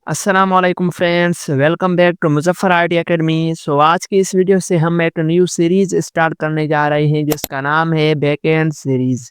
अस्सलाम वालेकुम friends, welcome back to Muzaffar IT academy. आज की इस वीडियो से हम एक न्यू सीरीज़ स्टार्ट करने जा रहे हैं जिसका नाम है बैकएंड सीरीज़।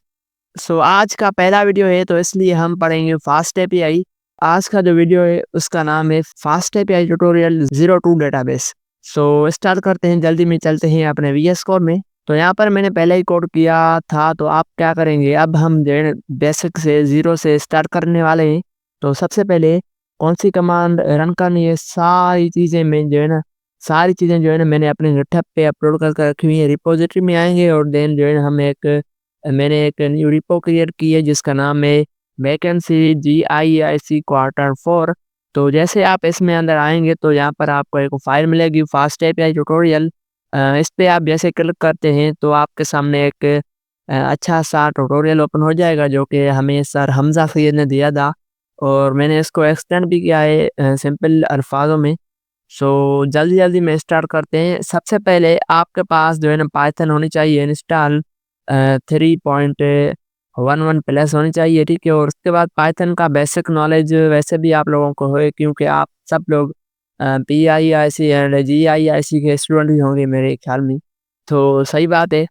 आज का पहला वीडियो है तो इसलिए हम पढ़ेंगे फास्ट एपीआई। आज का जो वीडियो है उसका नाम है fast API tutorial 02 database. Start करते हैं, जल्दी में चलते हैं अपने वीएस कोड में। तो यहाँ पर मैंने पहले ही कोड किया था, तो आप क्या करेंगे, अब हम जो है बेसिक से 0 से स्टार्ट करने वाले हैं। तो सबसे पहले कौन सी कमांड रन करनी है, सारी चीज़ें मैं जो है ना सारी चीज़ें जो है ना मैंने अपने गिटहब पे अपलोड कर रखी हुई है। रिपॉजिटरी में आएँगे और देन जो है ना मैंने एक न्यू रिपो क्रिएट की है जिसका नाम है वैकेंसी GIIC क्वार्टर 4। तो जैसे आप इसमें अंदर आएँगे तो यहाँ पर आपको एक फ़ाइल मिलेगी फास्ट एपीआई ट्यूटोरियल। इस पे आप जैसे क्लिक करते हैं तो आपके सामने एक अच्छा सा ट्यूटोरियल ओपन हो जाएगा जो कि हमें सर हमज़ा सैयद ने दिया था। और मैंने इसको एक्सटेंड भी किया है सिंपल अल्फाज़ों में। जल्दी-जल्दी में स्टार्ट करते हैं। सबसे पहले आपके पास जो है ना पाइथन होनी चाहिए इंस्टॉल 3.11 प्लस होनी चाहिए, ठीक है? और उसके बाद पाइथन का बेसिक नॉलेज वैसे भी आप लोगों को है क्योंकि आप सब लोग PIIC एंड GIIC के स्टूडेंट ही होंगे मेरे ख्याल में। तो सही बात है।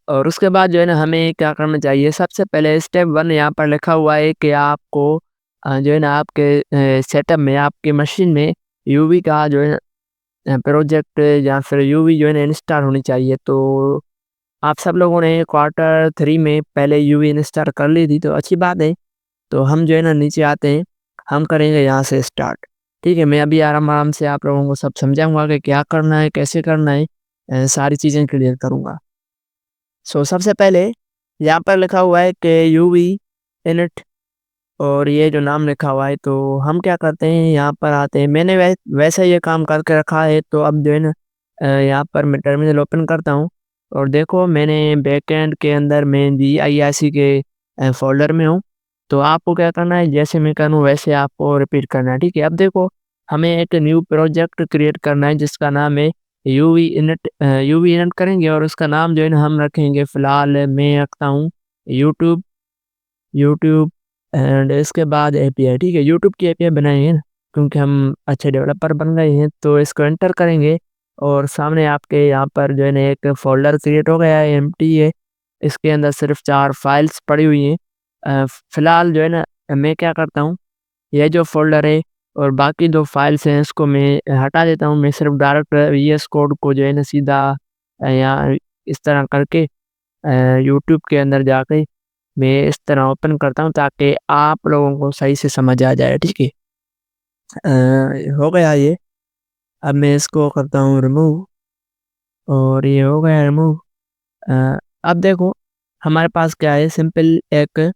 और उसके बाद जो है ना हमें क्या करना चाहिए, सबसे पहले स्टेप 1 यहाँ पर लिखा हुआ है कि आपको जो है ना आपके सेटअप में, आपकी मशीन में यूवी का जो है प्रोजेक्ट या फिर यूवी जो है ना इंस्टॉल होनी चाहिए। तो आप सब लोगों ने क्वार्टर 3 में पहले यूवी इंस्टॉल कर ली थी, तो अच्छी बात है। तो हम जो है ना नीचे आते हैं, हम करेंगे यहाँ से स्टार्ट। ठीक है, मैं अभी आराम-आराम से आप लोगों को सब समझाऊँगा कि क्या करना है, कैसे करना है, सारी चीज़ें क्लियर करूँगा। सबसे पहले यहाँ पर लिखा हुआ है कि यूवी इनिट और ये जो नाम लिखा हुआ है, तो हम क्या करते हैं यहाँ पर आते हैं। मैंने वैसे ये काम करके रखा है, तो अब जो है ना यहाँ पर मैं टर्मिनल ओपन करता हूँ और देखो मैंने बैकएंड के अंदर मैं GIIC के फ़ोल्डर में हूँ। तो आपको क्या करना है, जैसे मैं करूँ वैसे आपको रिपीट करना है, ठीक है? अब देखो हमें एक न्यू प्रोजेक्ट क्रिएट करना है जिसका नाम है यूवी इनिट करेंगे और उसका नाम जो है ना हम रखेंगे, फ़िलहाल मैं रखता हूँ यूट्यूब यूट्यूब एंड इसके बाद एपीआई, ठीक है? यूट्यूब की एपीआई बनाएँगे ना, क्योंकि हम अच्छे डेवलपर बन गए हैं, तो इसको एंटर करेंगे और सामने आपके यहाँ पर जो है ना एक फ़ोल्डर क्रिएट हो गया है, एम्प्टी है। इसके अंदर सिर्फ़ 4 फाइल्स पड़ी हुई हैं। फ़िलहाल जो है ना मैं क्या करता हूँ, ये जो फ़ोल्डर है और बाकी 2 फाइल्स हैं इसको मैं हटा देता हूँ। मैं सिर्फ़ डायरेक्ट वीएस कोड को जो है ना सीधा यहाँ इस तरह करके यूट्यूब के अंदर जाके मैं इस तरह ओपन करता हूँ ताकि आप लोगों को सही से समझ आ जाए, ठीक है? हो गया ये। अब मैं इसको करता हूँ रिमूव और ये हो गया रिमूव। अ, अब देखो हमारे पास क्या है, सिंपल एक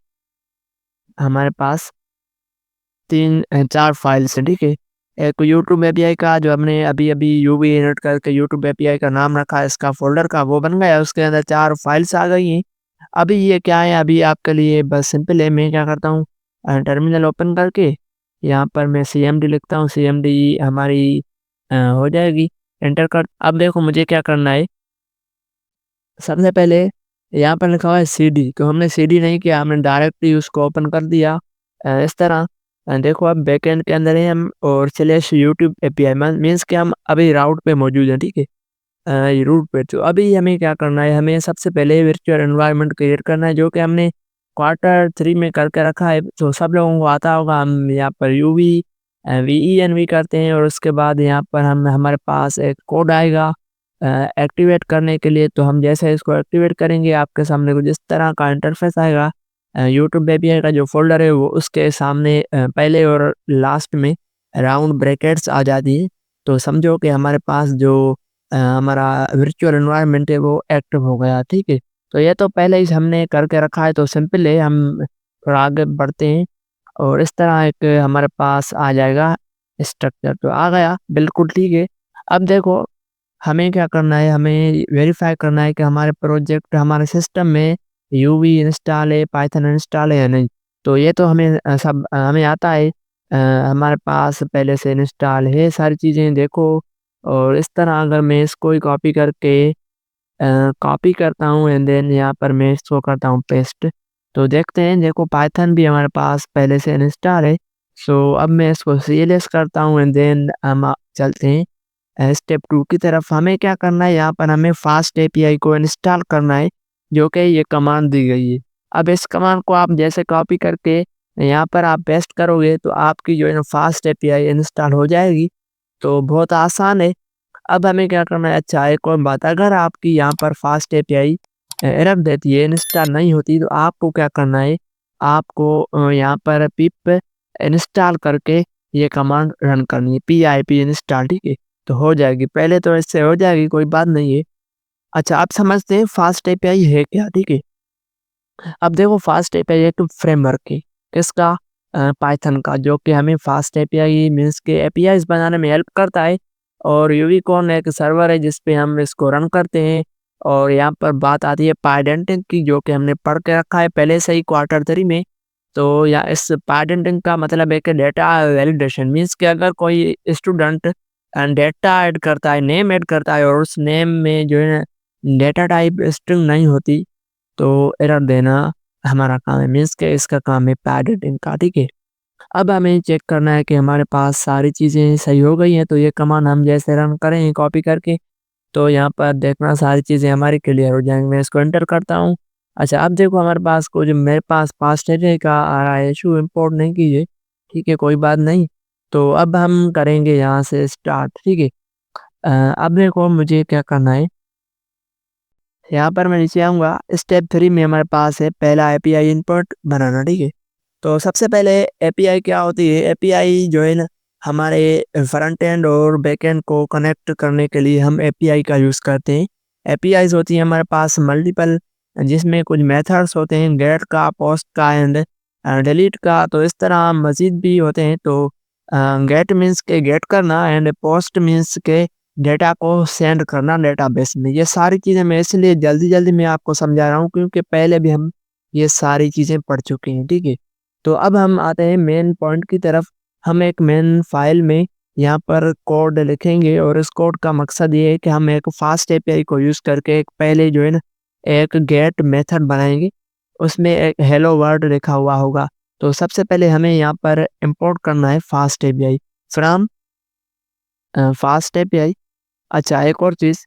हमारे पास 4 फाइल्स हैं, ठीक है? एक यूट्यूब एपीआई का जो हमने अभी-अभी यूवी इनिट करके यूट्यूब एपीआई का नाम रखा है इसका फ़ोल्डर का, वो बन गया। उसके अंदर 4 फाइल्स आ गई हैं। अभी ये क्या है, अभी आपके लिए बस सिंपल है। मैं क्या करता हूँ, टर्मिनल ओपन करके यहाँ पर मैं सीएमडी लिखता हूँ, सीएमडी हमारी हो जाएगी, एंटर कर। अब देखो मुझे क्या करना है, सबसे पहले यहाँ पर लिखा हुआ है सीडी, तो हमने सीडी नहीं किया, हमने डायरेक्टली उसको ओपन कर दिया इस तरह। देखो अब बैकएंड के अंदर है हम और स्लैश यूट्यूब एपीआई मीन्स कि हम अभी राउट पे मौजूद हैं, ठीक है? ये रूट पे। तो अभी हमें क्या करना है, हमें सबसे पहले वर्चुअल एनवायरनमेंट क्रिएट करना है जो कि हमने क्वार्टर 3 में करके रखा है। तो सब लोगों को आता होगा, हम यहाँ पर यूवी VENV करते हैं और उसके बाद यहाँ पर हम हमारे पास एक कोड आएगा एक्टिवेट करने के लिए। तो हम जैसे इसको एक्टिवेट करेंगे आपके सामने कुछ इस तरह का इंटरफेस आएगा। यूट्यूब एपीआई का जो फ़ोल्डर है वो उसके सामने पहले और लास्ट में राउंड ब्रैकेट्स आ जाती है। तो समझो कि हमारे पास जो हमारा वर्चुअल एनवायरनमेंट है वो एक्टिव हो गया, ठीक है? तो ये तो पहले ही हमने करके रखा है, तो सिंपल है, हम थोड़ा आगे बढ़ते हैं और इस तरह एक हमारे पास आ जाएगा स्ट्रक्चर। तो आ गया, बिल्कुल ठीक है। अब देखो हमें क्या करना है, हमें वेरीफाई करना है कि हमारे प्रोजेक्ट हमारे सिस्टम में यूवी इंस्टॉल है, पाइथन इंस्टॉल है या नहीं। तो ये तो हमें सब हमें आता है। हमारे पास पहले से इंस्टॉल है सारी चीज़ें, देखो। और इस तरह अगर मैं इसको ही कॉपी करके कॉपी करता हूँ एंड देन यहाँ पर मैं इसको करता हूँ पेस्ट। तो देखते हैं, देखो पाइथन भी हमारे पास पहले से इंस्टॉल है। अब मैं इसको सीरियस करता हूँ एंड देन हम चलते हैं स्टेप 2 की तरफ। हमें क्या करना है, यहाँ पर हमें फास्ट एपीआई को इंस्टॉल करना है, जो कि ये कमांड दी गई है। अब इस कमांड को आप जैसे कॉपी करके यहाँ पर आप पेस्ट करोगे तो आपकी जो है ना फास्ट एपीआई इंस्टॉल हो जाएगी। तो बहुत आसान है। अब हमें क्या करना है, अच्छा एक और बात, अगर आपकी यहाँ पर फास्ट एपीआई एरर देती है, इंस्टॉल नहीं होती, तो आपको क्या करना है, आपको यहाँ पर पिप इंस्टॉल करके ये कमांड रन करनी है, PIP इंस्टॉल, ठीक है? तो हो जाएगी, पहले तो इससे हो जाएगी, कोई बात नहीं है। अच्छा, आप समझते हैं फास्ट एपीआई है क्या, ठीक है? अब देखो फास्ट एपीआई एक फ्रेमवर्क है, किसका? पाइथन का, जो कि हमें फास्ट एपीआई मीन्स के एपीआईज बनाने में हेल्प करता है। और यूनिकॉर्न एक सर्वर है जिस पे हम इसको रन करते हैं। और यहाँ पर बात आती है पाइडेंटिंग की, जो कि हमने पढ़ के रखा है पहले से ही क्वार्टर 3 में। तो या इस पाइडेंटिंग का मतलब है कि डेटा वैलिडेशन मीन्स कि अगर कोई स्टूडेंट डेटा ऐड करता है, नेम ऐड करता है और उस नेम में जो है डेटा टाइप स्ट्रिंग नहीं होती, तो एरर देना हमारा काम है, मीन्स के इसका काम है पैडेड का, ठीक है। अब हमें चेक करना है कि हमारे पास सारी चीज़ें सही हो गई हैं, तो ये कमांड हम जैसे रन करें कॉपी करके, तो यहाँ पर देखना सारी चीज़ें हमारी क्लियर हो जाएंगी। मैं इसको एंटर करता हूँ। अच्छा, अब देखो हमारे पास कुछ मेरे पास पास्ट एरर का आ रहा है इशू, इम्पोर्ट नहीं कीजिए, ठीक है, कोई बात नहीं। तो अब हम करेंगे यहाँ से स्टार्ट, ठीक है। अब देखो मुझे क्या करना है, यहाँ पर मैं नीचे आऊँगा, स्टेप 3 में हमारे पास है पहला एपीआई इनपुट बनाना, ठीक है। तो सबसे पहले एपीआई क्या होती है, एपीआई जो है ना हमारे फ्रंट एंड और बैक एंड को कनेक्ट करने के लिए हम एपीआई का यूज़ करते हैं। एपीआईज होती हैं हमारे पास मल्टीपल, जिसमें कुछ मेथड्स होते हैं, गेट का, पोस्ट का एंड डिलीट का। तो इस तरह मज़ीद भी होते हैं। तो गेट मीन्स के गेट करना एंड पोस्ट मीन्स के डेटा को सेंड करना डेटाबेस में। ये सारी चीज़ें मैं इसलिए जल्दी-जल्दी में आपको समझा रहा हूँ क्योंकि पहले भी हम ये सारी चीज़ें पढ़ चुके हैं, ठीक है? तो अब हम आते हैं मेन पॉइंट की तरफ। हम एक मेन फाइल में यहाँ पर कोड लिखेंगे और इस कोड का मकसद ये है कि हम एक फास्ट एपीआई को यूज़ करके एक पहले जो है ना एक गेट मेथड बनाएँगे। उसमें एक हेलो वर्ल्ड लिखा हुआ होगा। तो सबसे पहले हमें यहाँ पर इंपोर्ट करना है fast API from fast API. अच्छा, एक और चीज़,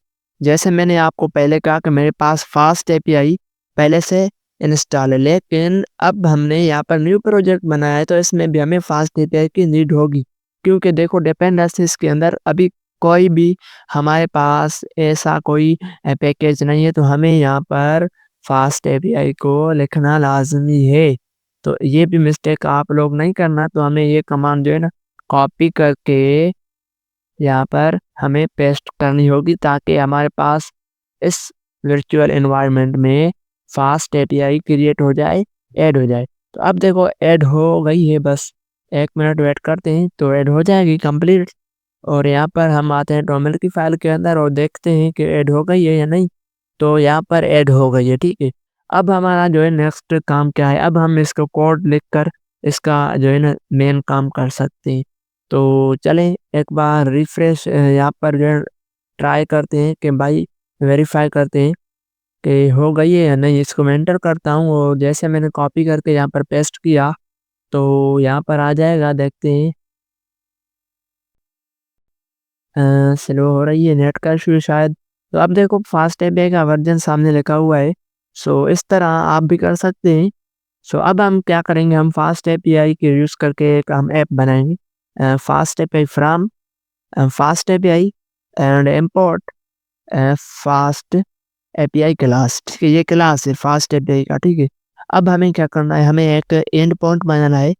जैसे मैंने आपको पहले कहा कि मेरे पास फास्ट एपीआई पहले से इंस्टॉल है, लेकिन अब हमने यहाँ पर न्यू प्रोजेक्ट बनाया है, तो इसमें भी हमें फास्ट एपीआई की नीड होगी। क्योंकि देखो डिपेंडेंसीज़ के अंदर अभी कोई भी हमारे पास ऐसा कोई पैकेज नहीं है, तो हमें यहाँ पर फास्ट एपीआई को लिखना लाज़मी है। तो ये भी मिस्टेक आप लोग नहीं करना, तो हमें ये कमांड जो है ना कॉपी करके यहाँ पर हमें पेस्ट करनी होगी ताकि हमारे पास इस वर्चुअल एनवायरनमेंट में फास्ट एपीआई क्रिएट हो जाए, ऐड हो जाए। तो अब देखो ऐड हो गई है, बस 1 मिनट वेट करते हैं तो ऐड हो जाएगी कंप्लीट। और यहाँ पर हम आते हैं टर्मिनल की फाइल के अंदर और देखते हैं कि ऐड हो गई है या नहीं। तो यहाँ पर ऐड हो गई है, ठीक है। अब हमारा जो है नेक्स्ट काम क्या है, अब हम इसको कोड लिखकर इसका जो है ना मेन काम कर सकते हैं। तो चलें एक बार रिफ्रेश यहाँ पर जो है ट्राई करते हैं कि भाई वेरीफाई करते हैं कि हो गई है या नहीं। इसको मैं एंटर करता हूँ और जैसे मैंने कॉपी करके यहाँ पर पेस्ट किया तो यहाँ पर आ जाएगा, देखते हैं। स्लो हो रही है, नेट का इशू शायद। तो अब देखो फास्ट एपीआई का वर्जन सामने लिखा हुआ है। इस तरह आप भी कर सकते हैं। अब हम क्या करेंगे, हम फास्ट एपीआई के यूज़ करके एक हम ऐप बनाएंगे। Fast API from fast API and import fast API class, ठीक है। ये क्लास है फास्ट एपीआई का, ठीक है। अब हमें क्या करना है, हमें एक एंड पॉइंट बनाना है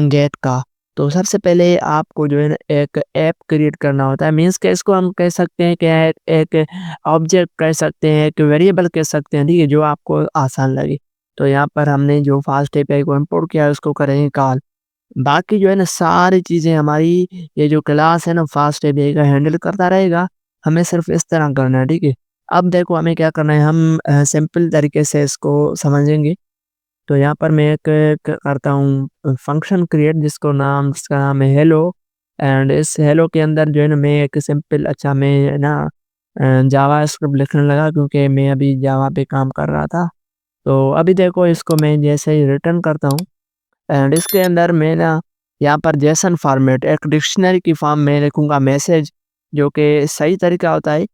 गेट का। तो सबसे पहले आपको जो है ना एक ऐप क्रिएट करना होता है, मीन्स के इसको हम कह सकते हैं कि एक ऑब्जेक्ट कह सकते हैं, एक वेरिएबल कह सकते हैं, ठीक है, जो आपको आसान लगे। तो यहाँ पर हमने जो फास्ट एपीआई को इंपोर्ट किया है उसको करेंगे कॉल। बाकी जो है ना सारी चीज़ें हमारी ये जो क्लास है ना फास्ट एपीआई का हैंडल करता रहेगा। हमें सिर्फ इस तरह करना है, ठीक है। अब देखो हमें क्या करना है, हम सिंपल तरीके से इसको समझेंगे। तो यहाँ पर मैं एक करता हूँ फंक्शन क्रिएट, जिसका नाम है हेलो। एंड इस हेलो के अंदर जो है ना मैं एक सिंपल, अच्छा मैं ना जावा स्क्रिप्ट लिखने लगा क्योंकि मैं अभी जावा पे काम कर रहा था। तो अभी देखो इसको मैं जैसे ही रिटर्न करता हूँ एंड इसके अंदर मैं ना यहाँ पर जेसन फॉर्मेट एक डिक्शनरी की फॉर्म में लिखूँगा मैसेज, जो कि सही तरीका होता है,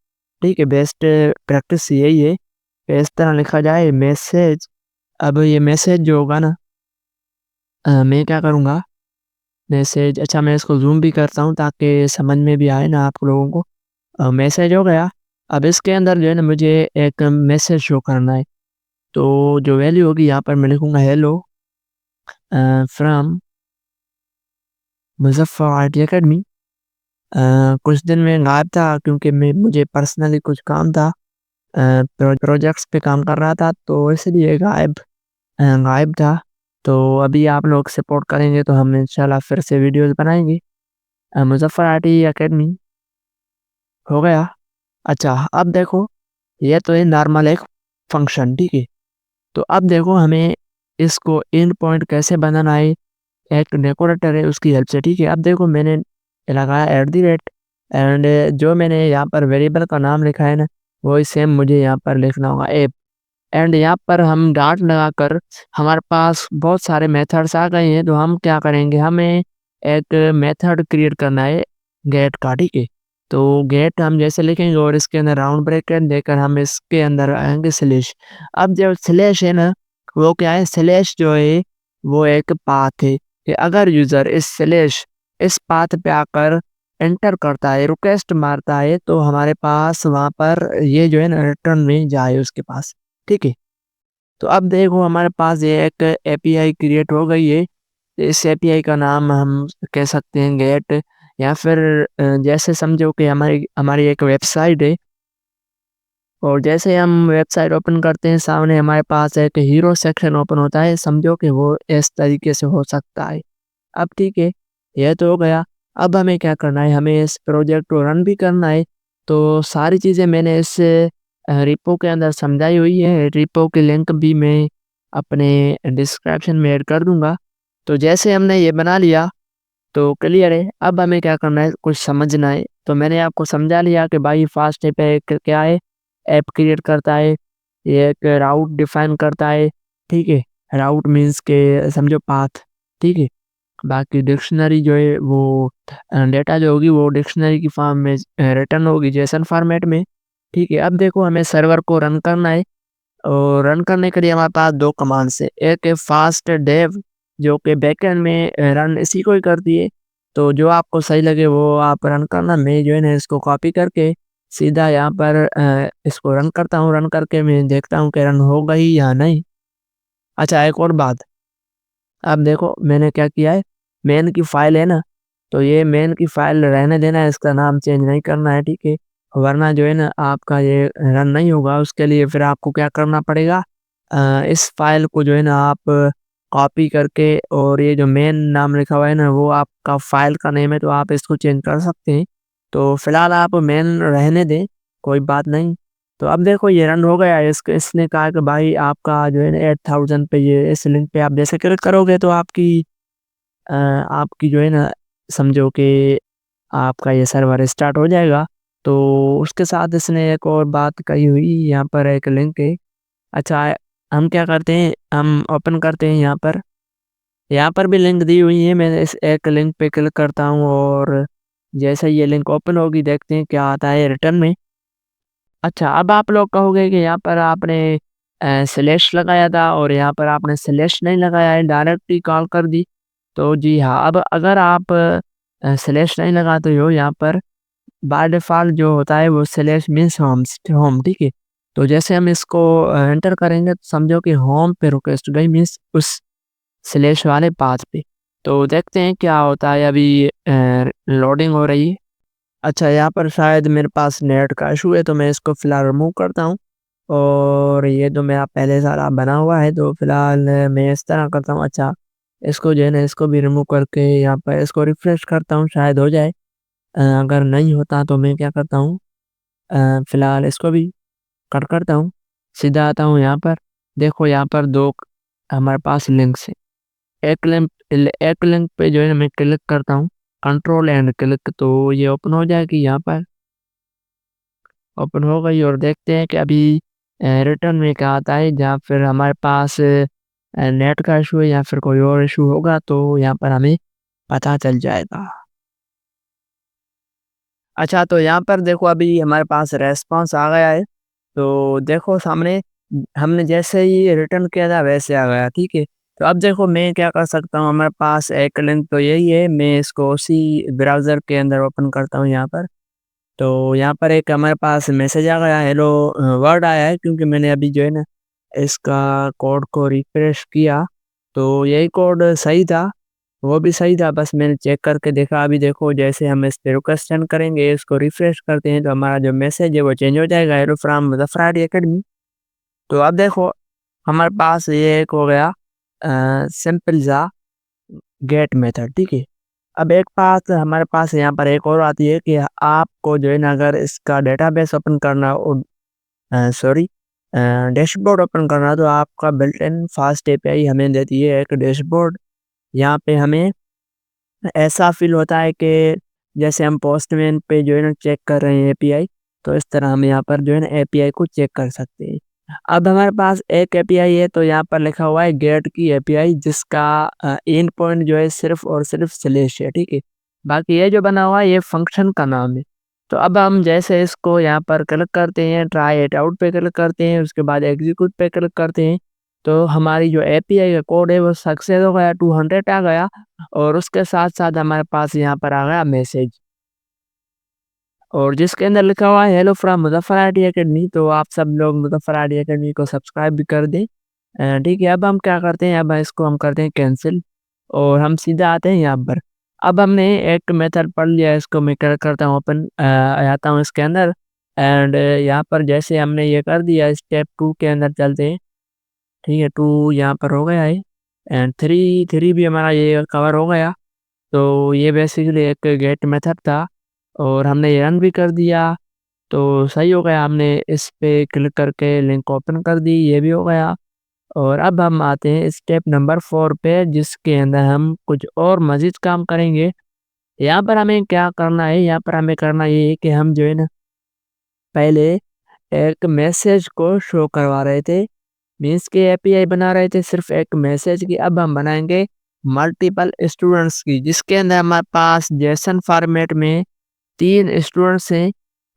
ठीक है? बेस्ट प्रैक्टिस यही है कि इस तरह लिखा जाए मैसेज। अब ये मैसेज जो होगा ना, मैं क्या करूँगा, मैसेज, अच्छा मैं इसको ज़ूम भी करता हूँ ताकि समझ में भी आए ना आप लोगों को। मैसेज हो गया। अब इसके अंदर जो है ना मुझे एक मैसेज शो करना है। तो जो वैल्यू होगी यहाँ पर मैं लिखूँगा hello from Muzaffar IT academy. कुछ दिन मैं गायब था क्योंकि मैं मुझे पर्सनली कुछ काम था, प्रोजेक्ट्स पे काम कर रहा था, तो इसलिए गायब था। तो अभी आप लोग सपोर्ट करेंगे तो हम इंशाल्लाह फिर से वीडियोज़ बनाएँगे। मुज़फ़्फ़र आईटी अकेडमी हो गया। अच्छा, अब देखो, ये तो है नॉर्मल एक फंक्शन, ठीक है? तो अब देखो हमें इसको एंड पॉइंट कैसे बनाना है, एक डेकोरेटर है उसकी हेल्प से, ठीक है? अब देखो मैंने लगाया एट द रेट, एंड जो मैंने यहाँ पर वेरिएबल का नाम लिखा है ना, वही सेम मुझे यहाँ पर लिखना होगा ऐप। एंड यहाँ पर हम डॉट लगाकर हमारे पास बहुत सारे मेथड्स आ गए हैं, तो हम क्या करेंगे, हमें एक मेथड क्रिएट करना है गेट का, ठीक है? तो गेट हम जैसे लिखेंगे और इसके अंदर राउंड ब्रैकेट देकर हम इसके अंदर आएँगे स्लैश। अब जो स्लैश है ना, वो क्या है, स्लैश जो है वो एक पाथ है कि अगर यूज़र इस पाथ पे आकर एंटर करता है, रिक्वेस्ट मारता है, तो हमारे पास वहाँ पर ये जो है ना रिटर्न में जाए उसके पास, ठीक है? तो अब देखो हमारे पास ये एक एपीआई क्रिएट हो गई है। इस एपीआई का नाम हम कह सकते हैं गेट, या फिर जैसे समझो कि हमारी हमारी एक वेबसाइट है, और जैसे हम वेबसाइट ओपन करते हैं सामने हमारे पास एक हीरो सेक्शन ओपन होता है, समझो कि वो इस तरीके से हो सकता है। अब ठीक है, ये तो हो गया। अब हमें क्या करना है, हमें इस प्रोजेक्ट को रन भी करना है। तो सारी चीज़ें मैंने इस रिपो के अंदर समझाई हुई है। रिपो की लिंक भी मैं अपने डिस्क्रिप्शन में ऐड कर दूँगा। तो जैसे हमने ये बना लिया तो क्लियर है। अब हमें क्या करना है, कुछ समझना है। तो मैंने आपको समझा लिया कि भाई फास्ट स्टेप है, क्या है, ऐप क्रिएट करता है, ये एक राउट डिफाइन करता है, ठीक है? राउट मीन्स के समझो पाथ, ठीक है? बाकी डिक्शनरी जो है वो डेटा जो होगी वो डिक्शनरी की फॉर्म में रिटर्न होगी जेसन फॉर्मेट में, ठीक है? अब देखो हमें सर्वर को रन करना है, और रन करने के लिए हमारे पास 2 कमांड्स है। एक है फास्ट डेव, जो कि बैकएंड में रन इसी को ही करती है। तो जो आपको सही लगे वो आप रन करना। मैं जो है ना इसको कॉपी करके सीधा यहाँ पर इसको रन करता हूँ। रन करके मैं देखता हूँ कि रन हो गई या नहीं। अच्छा, एक और बात, अब देखो मैंने क्या किया है, मेन की फाइल है ना, तो ये मेन की फाइल रहने देना है, इसका नाम चेंज नहीं करना है, ठीक है? वरना जो है ना आपका ये रन नहीं होगा। उसके लिए फिर आपको क्या करना पड़ेगा, इस फाइल को जो है ना आप कॉपी करके, और ये जो मेन नाम लिखा हुआ है ना वो आपका फाइल का नेम है, तो आप इसको चेंज कर सकते हैं। तो फिलहाल आप मेन रहने दें, कोई बात नहीं। तो अब देखो ये रन हो गया है। इसने कहा कि भाई आपका जो है ना 8000 पे, ये इस लिंक पे आप जैसे क्लिक करोगे तो आपकी जो है ना समझो कि आपका ये सर्वर स्टार्ट हो जाएगा। तो उसके साथ इसने एक और बात कही हुई, यहाँ पर एक लिंक है। अच्छा, हम क्या करते हैं, हम ओपन करते हैं यहाँ पर भी लिंक दी हुई है। मैं इस एक लिंक पे क्लिक करता हूँ, और जैसे ये लिंक ओपन होगी देखते हैं क्या आता है रिटर्न में। अच्छा, अब आप लोग कहोगे कि यहाँ पर आपने स्लैश लगाया था और यहाँ पर आपने स्लैश नहीं लगाया है, डायरेक्ट ही कॉल कर दी। तो जी हाँ, अब अगर आप स्लैश नहीं लगाते हो यहाँ पर, बाय डिफ़ॉल्ट जो होता है वो स्लैश मीन्स होम, ठीक है? तो जैसे हम इसको एंटर करेंगे तो समझो कि होम पे रिक्वेस्ट गई, मीन्स उस स्लैश वाले पाथ पे। तो देखते हैं क्या होता है, अभी लोडिंग हो रही है। अच्छा, यहाँ पर शायद मेरे पास नेट का इशू है, तो मैं इसको फ़िलहाल रिमूव करता हूँ। और ये तो मेरा पहले सारा बना हुआ है, तो फ़िलहाल मैं इस तरह करता हूँ। अच्छा, इसको जो है ना इसको भी रिमूव करके यहाँ पर इसको रिफ्रेश करता हूँ, शायद हो जाए। अगर नहीं होता तो मैं क्या करता हूँ, फ़िलहाल इसको भी कट करता हूँ। सीधा आता हूँ यहाँ पर, देखो यहाँ पर 2 हमारे पास लिंक्स हैं। एक लिंक पे जो है ना मैं क्लिक करता हूँ, कंट्रोल एंड क्लिक, तो ये ओपन हो जाएगी। यहाँ पर ओपन हो गई, और देखते हैं कि अभी रिटर्न में क्या आता है। जहाँ फिर हमारे पास नेट का इशू है या फिर कोई और इशू होगा तो यहाँ पर हमें पता चल जाएगा। अच्छा, तो यहाँ पर देखो अभी हमारे पास रेस्पॉन्स आ गया है। तो देखो सामने हमने जैसे ही रिटर्न किया था वैसे आ गया, ठीक है। तो अब देखो मैं क्या कर सकता हूँ, हमारे पास एक लिंक तो यही है, मैं इसको उसी ब्राउज़र के अंदर ओपन करता हूँ यहाँ पर। तो यहाँ पर एक हमारे पास मैसेज आ गया, हेलो वर्ड आया है, क्योंकि मैंने अभी जो है ना इसका कोड को रिफ्रेश किया, तो यही कोड सही था, वो भी सही था, बस मैंने चेक करके देखा। अभी देखो जैसे हम इस पे रिक्वेस्ट सेंड करेंगे, इसको रिफ्रेश करते हैं, तो हमारा जो मैसेज है वो चेंज हो जाएगा, हेलो फ्रॉम ज़फ़रारी अकेडमी। तो अब देखो हमारे पास ये एक हो गया सिंपल सा गेट मेथड, ठीक है। अब एक बात हमारे पास यहाँ पर एक और आती है कि आपको जो है ना अगर इसका डेटाबेस ओपन करना हो, सॉरी डैशबोर्ड ओपन करना, तो आपका बिल्ट इन फास्ट एपीआई हमें देती है एक डैशबोर्ड। यहाँ पे हमें ऐसा फ़ील होता है कि जैसे हम पोस्टमैन पे जो है ना चेक कर रहे हैं एपीआई, तो इस तरह हम यहाँ पर जो है ना एपीआई को चेक कर सकते हैं। अब हमारे पास एक एपीआई है, तो यहाँ पर लिखा हुआ है गेट की एपीआई, जिसका एंड पॉइंट जो है सिर्फ़ और सिर्फ़ स्लैश है, ठीक है। बाकी ये जो बना हुआ है ये फ़ंक्शन का नाम है। तो अब हम जैसे इसको यहाँ पर क्लिक करते हैं, ट्राई इट आउट पे क्लिक करते हैं, उसके बाद एग्ज़ीक्यूट पे क्लिक करते हैं, तो हमारी जो एपीआई का कोड है वो सक्सेस हो गया, 200 आ गया। और उसके साथ-साथ हमारे पास यहाँ पर आ गया मैसेज, और जिसके अंदर लिखा हुआ है hello from Muzaffar IT academy, तो आप सब लोग मुज़फ़्फ़र आईटी अकेडमी को सब्सक्राइब भी कर दें। ठीक है, अब हम क्या करते हैं, अब इसको हम करते हैं कैंसिल, और हम सीधा आते हैं यहाँ पर। अब हमने एक मेथड पढ़ लिया है, इसको मैं क्या करता हूँ ओपन आता हूँ इसके अंदर, एंड यहाँ पर जैसे हमने ये कर दिया, स्टेप 2 के अंदर चलते हैं। ठीक है, 2 यहाँ पर हो गया है, एंड 3 भी हमारा ये कवर हो गया। तो ये बेसिकली एक गेट मेथड था, और हमने ये रन भी कर दिया, तो सही हो गया। हमने इस पे क्लिक करके लिंक ओपन कर दी, ये भी हो गया। और अब हम आते हैं स्टेप नंबर 4 पे, जिसके अंदर हम कुछ और मज़ीद काम करेंगे। यहाँ पर हमें क्या करना है, यहाँ पर हमें करना ये है कि हम जो है ना पहले एक मैसेज को शो करवा रहे थे, मीन्स के एपीआई बना रहे थे सिर्फ़ एक मैसेज की, अब हम बनाएँगे मल्टीपल स्टूडेंट्स की, जिसके अंदर हमारे पास जेसन फॉर्मेट में 3 स्टूडेंट्स हैं,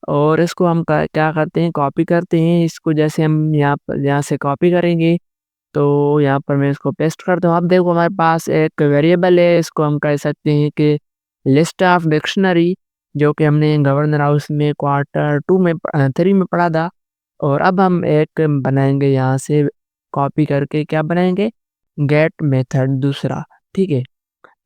और इसको हम क्या करते हैं, कॉपी करते हैं। इसको जैसे हम यहाँ से कॉपी करेंगे, तो यहाँ पर मैं इसको पेस्ट करता हूँ। अब देखो हमारे पास एक वेरिएबल है, इसको हम कह सकते हैं कि लिस्ट ऑफ डिक्शनरी, जो कि हमने गवर्नर हाउस में क्वार्टर 2 में 3 में पढ़ा था। और अब हम एक बनाएँगे यहाँ से कॉपी करके, क्या बनाएँगे, गेट मेथड दूसरा, ठीक है।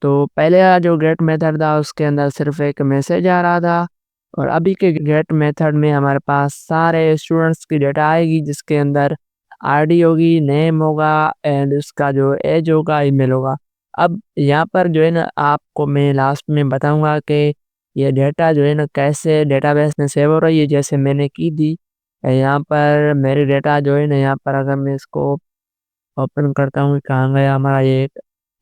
तो पहले वाला जो गेट मेथड था उसके अंदर सिर्फ़ एक मैसेज आ रहा था, और अभी के गेट मेथड में हमारे पास सारे स्टूडेंट्स की डेटा आएगी, जिसके अंदर आईडी होगी, नेम होगा, एंड उसका जो एज होगा, ईमेल होगा। अब यहाँ पर जो है ना आपको मैं लास्ट में बताऊँगा कि ये डेटा जो है ना कैसे डेटाबेस में सेव हो रही है, जैसे मैंने की थी। यहाँ पर मेरी डेटा जो है ना, यहाँ पर अगर मैं इसको ओपन करता हूँ, कहाँ गया हमारा ये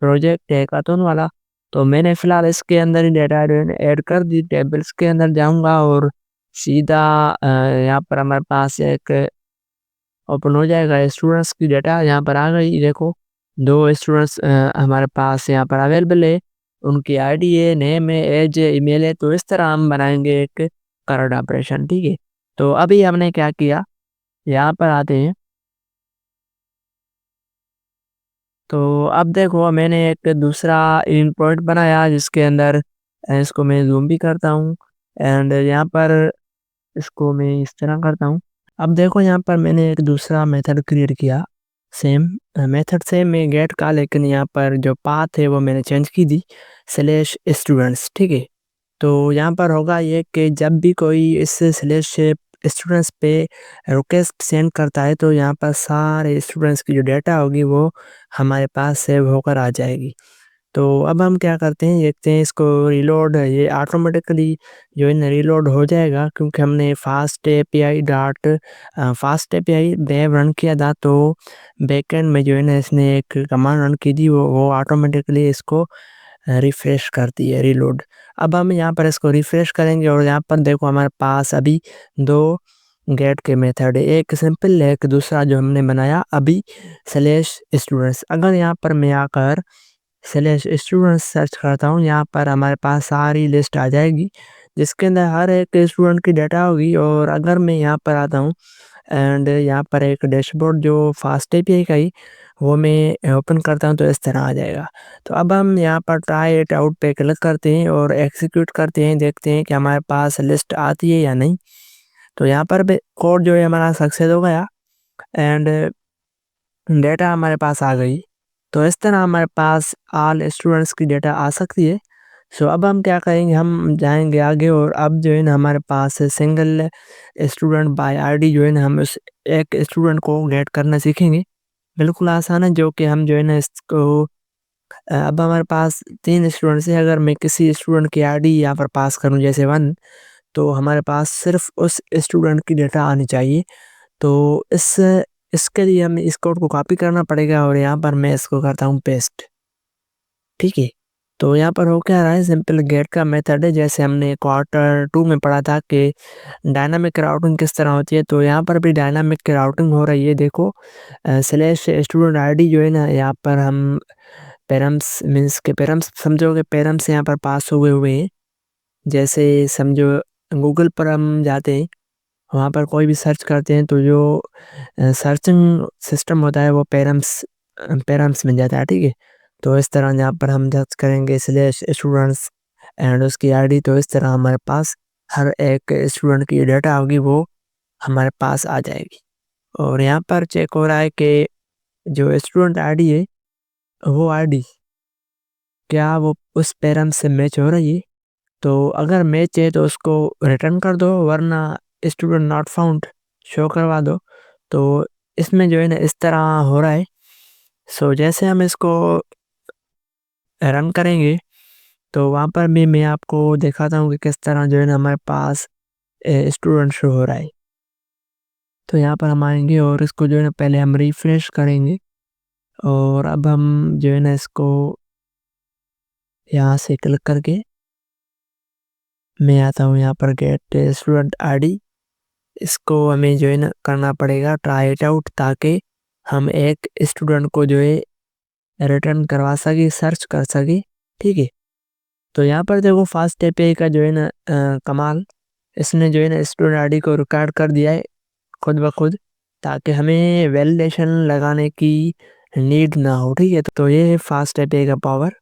प्रोजेक्ट हैकाथॉन वाला। तो मैंने फ़िलहाल इसके अंदर ही डेटा जो है ना ऐड कर दी, टेबल्स के अंदर जाऊँगा, और सीधा यहाँ पर हमारे पास एक ओपन हो जाएगा स्टूडेंट्स की डेटा, यहाँ पर आ गई देखो। 2 स्टूडेंट्स हमारे पास यहाँ पर अवेलेबल है, उनकी आईडी है, नेम है, एज है, ईमेल है। तो इस तरह हम बनाएँगे एक करंट ऑपरेशन, ठीक है। तो अभी हमने क्या किया, यहाँ पर आते हैं। तो अब देखो मैंने एक दूसरा इन पॉइंट बनाया, जिसके अंदर इसको मैं ज़ूम भी करता हूँ, एंड यहाँ पर इसको मैं इस तरह करता हूँ। अब देखो यहाँ पर मैंने एक दूसरा मेथड क्रिएट किया, सेम मेथड सेम में गेट का, लेकिन यहाँ पर जो पाथ है वो मैंने चेंज की दी, स्लैश स्टूडेंट्स, ठीक है। तो यहाँ पर होगा ये कि जब भी कोई इस स्लैश स्टूडेंट्स पे रिक्वेस्ट सेंड करता है, तो यहाँ पर सारे स्टूडेंट्स की जो डेटा होगी वो हमारे पास सेव होकर आ जाएगी। तो अब हम क्या करते हैं, देखते हैं इसको रीलोड, ये ऑटोमेटिकली जो है ना रीलोड हो जाएगा, क्योंकि हमने फास्ट एपीआई डेव रन किया था। तो बैकएंड में जो है ना इसने एक कमांड रन की थी, वो ऑटोमेटिकली इसको रिफ्रेश करती है, रीलोड। अब हम यहाँ पर इसको रिफ्रेश करेंगे, और यहाँ पर देखो हमारे पास अभी 2 गेट के मेथड है, एक सिंपल है, एक दूसरा जो हमने बनाया अभी स्लैश स्टूडेंट्स। अगर यहाँ पर मैं आकर स्लैश स्टूडेंट्स सर्च करता हूँ, यहाँ पर हमारे पास सारी लिस्ट आ जाएगी, जिसके अंदर हर एक स्टूडेंट की डाटा होगी। और अगर मैं यहाँ पर आता हूँ एंड यहाँ पर एक डैशबोर्ड जो फास्ट एपीआई का ही, वो मैं ओपन करता हूँ तो इस तरह आ जाएगा। तो अब हम यहाँ पर ट्राई इट आउट पे क्लिक करते हैं और एग्जीक्यूट करते हैं, देखते हैं कि हमारे पास लिस्ट आती है या नहीं। तो यहाँ पर भी कोड जो है हमारा सक्सेस हो गया एंड डेटा हमारे पास आ गई। तो इस तरह हमारे पास ऑल स्टूडेंट्स की डेटा आ सकती है। सो अब हम क्या करेंगे, हम जाएँगे आगे और अब जो है ना हमारे पास सिंगल स्टूडेंट बाय आईडी जो है ना, हम उस एक स्टूडेंट को गेट करना सीखेंगे। बिल्कुल आसान है, जो कि हम जो है ना इसको अब हमारे पास 3 स्टूडेंट्स हैं, अगर मैं किसी स्टूडेंट की आईडी यहाँ पर पास करूँ जैसे 1, तो हमारे पास सिर्फ़ उस स्टूडेंट की डेटा आनी चाहिए। तो इसके लिए हमें इस कोड को कॉपी करना पड़ेगा और यहाँ पर मैं इसको करता हूँ पेस्ट, ठीक है? तो यहाँ पर हो क्या रहा है, सिंपल गेट का मेथड है, जैसे हमने क्वार्टर 2 में पढ़ा था कि डायनामिक राउटिंग किस तरह होती है, तो यहाँ पर भी डायनामिक राउटिंग हो रही है। देखो स्लैश स्टूडेंट आईडी जो है ना, यहाँ पर हम पैरम्स मीन्स के पैरम्स समझोगे, पैरम्स यहाँ पर पास हुए हुए हैं। जैसे समझो गूगल पर हम जाते हैं, वहाँ पर कोई भी सर्च करते हैं तो जो सर्चिंग सिस्टम होता है वो पैरम्स में जाता है, ठीक है? तो इस तरह यहाँ पर हम सर्च करेंगे स्लैश स्टूडेंट्स एंड उसकी आईडी, तो इस तरह हमारे पास हर एक स्टूडेंट की डेटा होगी, वो हमारे पास आ जाएगी। और यहाँ पर चेक हो रहा है कि जो स्टूडेंट आईडी है, वो आईडी क्या वो उस पैरम से मैच हो रही है? तो अगर मैच है तो उसको रिटर्न कर दो, वरना स्टूडेंट नॉट फाउंड शो करवा दो। तो इसमें जो है ना इस तरह हो रहा है। सो जैसे हम इसको रन करेंगे तो वहाँ पर भी मैं आपको दिखाता हूँ कि किस तरह जो है ना हमारे पास स्टूडेंट शो हो रहा है। तो यहाँ पर हम आएंगे और इसको जो है ना पहले हम रिफ्रेश करेंगे और अब हम जो है ना इसको यहाँ से क्लिक करके मैं आता हूँ यहाँ पर गेट स्टूडेंट आईडी। इसको हमें जो है ना करना पड़ेगा ट्राई इट आउट, ताकि हम एक स्टूडेंट को जो है रिटर्न करवा सके, सर्च कर सके, ठीक है? तो यहाँ पर देखो फास्ट एपीआई का जो है ना कमाल, इसने जो है ना स्टूडेंट आईडी को रिकॉर्ड कर दिया है खुद ब खुद, ताकि हमें वैलिडेशन लगाने की नीड ना हो, ठीक है? तो ये है फास्ट एपीआई का पावर।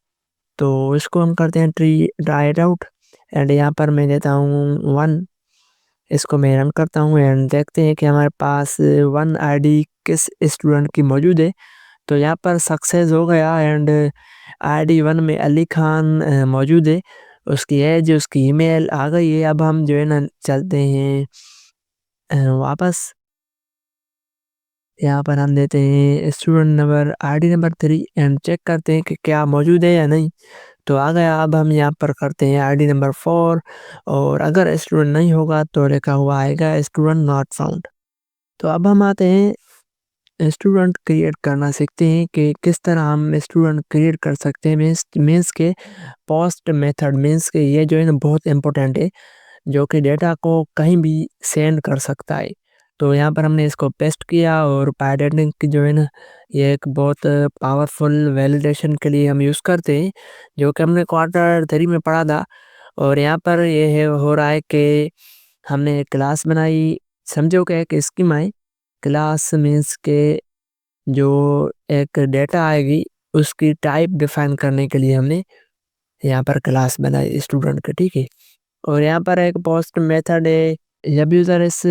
तो इसको हम करते हैं ट्राई इट आउट एंड यहाँ पर मैं देता हूँ 1। इसको मैं रन करता हूँ एंड देखते हैं कि हमारे पास 1 आईडी किस स्टूडेंट की मौजूद है। तो यहाँ पर सक्सेस हो गया एंड आईडी 1 में अली खान मौजूद है। उसकी एज, उसकी ईमेल आ गई है। अब हम जो है ना चलते हैं वापस। यहाँ पर हम देते हैं student number ID number 3 and check करते हैं कि क्या मौजूद है या नहीं। तो आ गया। अब हम यहाँ पर करते हैं आईडी नंबर 4 और अगर स्टूडेंट नहीं होगा तो लिखा हुआ आएगा स्टूडेंट नॉट फाउंड। तो अब हम आते हैं स्टूडेंट क्रिएट करना सीखते हैं कि किस तरह हम स्टूडेंट क्रिएट कर सकते हैं। मीन्स के पोस्ट मेथड, मीन्स के ये जो है ना बहुत इंपॉर्टेंट है, जो कि डेटा को कहीं भी सेंड कर सकता है। तो यहाँ पर हमने इसको पेस्ट किया और पायडेटिंग की जो है ना, ये एक बहुत पावरफुल वैलिडेशन के लिए हम यूज़ करते हैं, जो कि हमने क्वार्टर 3 में पढ़ा था। और यहाँ पर ये है हो रहा है कि हमने एक क्लास बनाई, समझो कि एक स्कीमा है। क्लास मीन्स के जो एक डेटा आएगी उसकी टाइप डिफाइन करने के लिए हमने यहाँ पर क्लास बनाई स्टूडेंट के, ठीक है? और यहाँ पर एक पोस्ट मेथड है। जब यूज़र इस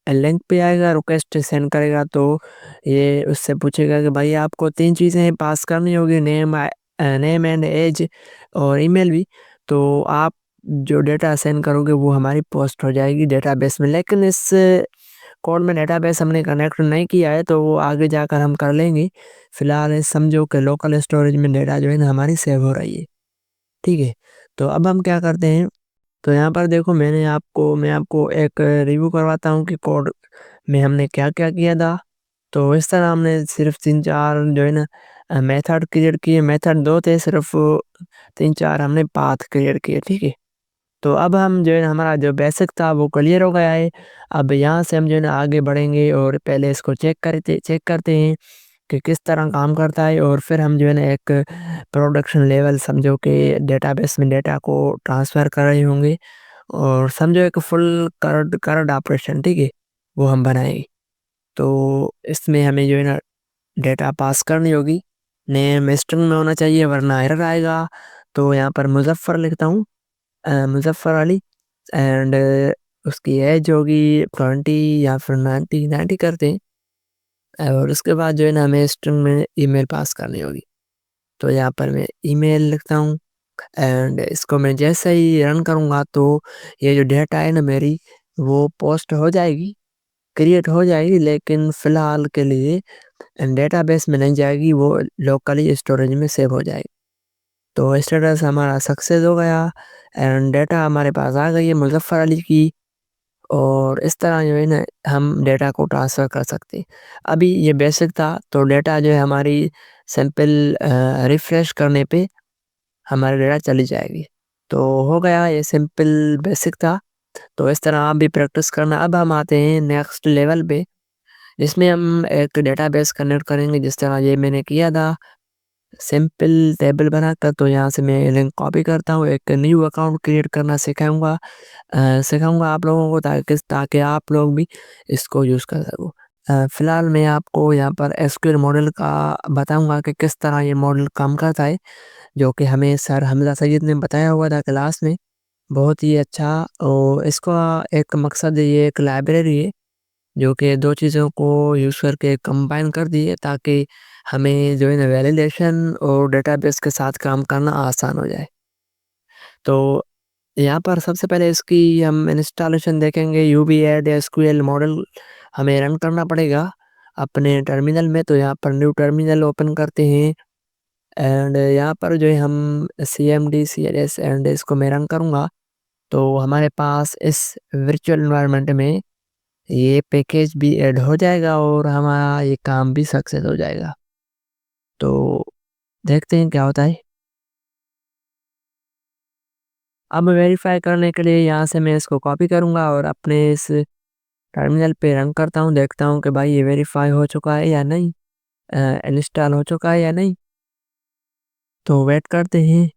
लिंक पे आएगा, रिक्वेस्ट सेंड करेगा, तो ये उससे पूछेगा कि भाई आपको 3 चीज़ें पास करनी होगी, नेम एंड एज और ईमेल भी। तो आप जो डेटा सेंड करोगे वो हमारी पोस्ट हो जाएगी डेटाबेस में। लेकिन इस कोड में डेटाबेस हमने कनेक्ट नहीं किया है, तो वो आगे जाकर हम कर लेंगे। फिलहाल समझो कि लोकल स्टोरेज में डेटा जो है ना हमारी सेव हो रही है, ठीक है? तो अब हम क्या करते हैं, तो यहाँ पर देखो मैं आपको एक रिव्यू करवाता हूँ कि कोड में हमने क्या-क्या किया था। तो इस तरह हमने सिर्फ़ 3-4 जो है ना मेथड क्रिएट किए। मेथड 2 थे, सिर्फ़ 3-4 हमने पाथ क्रिएट किए, ठीक है? तो अब हम जो है ना हमारा जो बेसिक था वो क्लियर हो गया है। अब यहाँ से हम जो है ना आगे बढ़ेंगे और पहले इसको चेक करते हैं। कि किस तरह काम करता है और फिर हम जो है ना एक प्रोडक्शन लेवल समझो कि डेटाबेस में डेटा को ट्रांसफ़र कर रहे होंगे और समझो एक फुल करंट करंट ऑपरेशन, ठीक है? वो हम बनाएँगे। तो इसमें हमें जो है ना डेटा पास करनी होगी, नेम स्ट्रिंग में होना चाहिए वरना एरर आएगा। तो यहाँ पर मुज़फ़्फ़र लिखता हूँ, मुज़फ़्फ़र अली एंड उसकी एज होगी 20 या फिर 90 90 करते हैं। और उसके बाद जो है ना हमें स्ट्रिंग में ईमेल पास करनी होगी। तो यहाँ पर मैं ईमेल लिखता हूँ एंड इसको मैं जैसे ही रन करूँगा तो ये जो डेटा है ना मेरी वो पोस्ट हो जाएगी, क्रिएट हो जाएगी, लेकिन फ़िलहाल के लिए डेटाबेस में नहीं जाएगी, वो लोकली स्टोरेज में सेव हो जाएगी। तो स्टेटस हमारा सक्सेस हो गया एंड डेटा हमारे पास आ गई है मुज़फ़्फ़र अली की। और इस तरह जो है ना हम डेटा को ट्रांसफ़र कर सकते हैं। अभी ये बेसिक था, तो डेटा जो है हमारी सिंपल रिफ्रेश करने पे हमारा डेटा चली जाएगी। तो हो गया, ये सिंपल बेसिक था। तो इस तरह आप भी प्रैक्टिस करना। अब हम आते हैं नेक्स्ट लेवल पे, जिसमें हम एक डेटाबेस कनेक्ट करेंगे जिस तरह ये मैंने किया था। सिंपल टेबल बनाकर तो यहाँ से मैं लिंक कॉपी करता हूँ, एक न्यू अकाउंट क्रिएट करना सिखाऊँगा। सिखाऊँगा आप लोगों को ताकि आप लोग भी इसको यूज़ कर सको। फ़िलहाल मैं आपको यहाँ पर एसक्यूएल मॉडल का बताऊँगा कि किस तरह ये मॉडल काम करता है, जो कि हमें सर हमज़ा सैयद ने बताया हुआ था क्लास में। बहुत ही अच्छा। और इसका एक मकसद ये एक लाइब्रेरी है, जो कि 2 चीज़ों को यूज़ करके कंबाइन कर दी है ताकि हमें जो है ना वैलिडेशन और डेटाबेस के साथ काम करना आसान हो जाए। तो यहाँ पर सबसे पहले इसकी हम इंस्टॉलेशन देखेंगे। यूवी एड एसक्यूएल मॉडल हमें रन करना पड़ेगा अपने टर्मिनल में। तो यहाँ पर न्यू टर्मिनल ओपन करते हैं एंड यहाँ पर जो है हम सीएमडी सीएलएस एंड इसको मैं रन करूँगा। तो हमारे पास इस वर्चुअल एनवायरनमेंट में ये पैकेज भी ऐड हो जाएगा और हमारा ये काम भी सक्सेस हो जाएगा। तो देखते हैं क्या होता है। अब वेरीफाई करने के लिए यहाँ से मैं इसको कॉपी करूँगा और अपने इस टर्मिनल पे रन करता हूँ, देखता हूँ कि भाई ये वेरीफाई हो चुका है या नहीं, इंस्टॉल हो चुका है या नहीं। तो वेट करते हैं।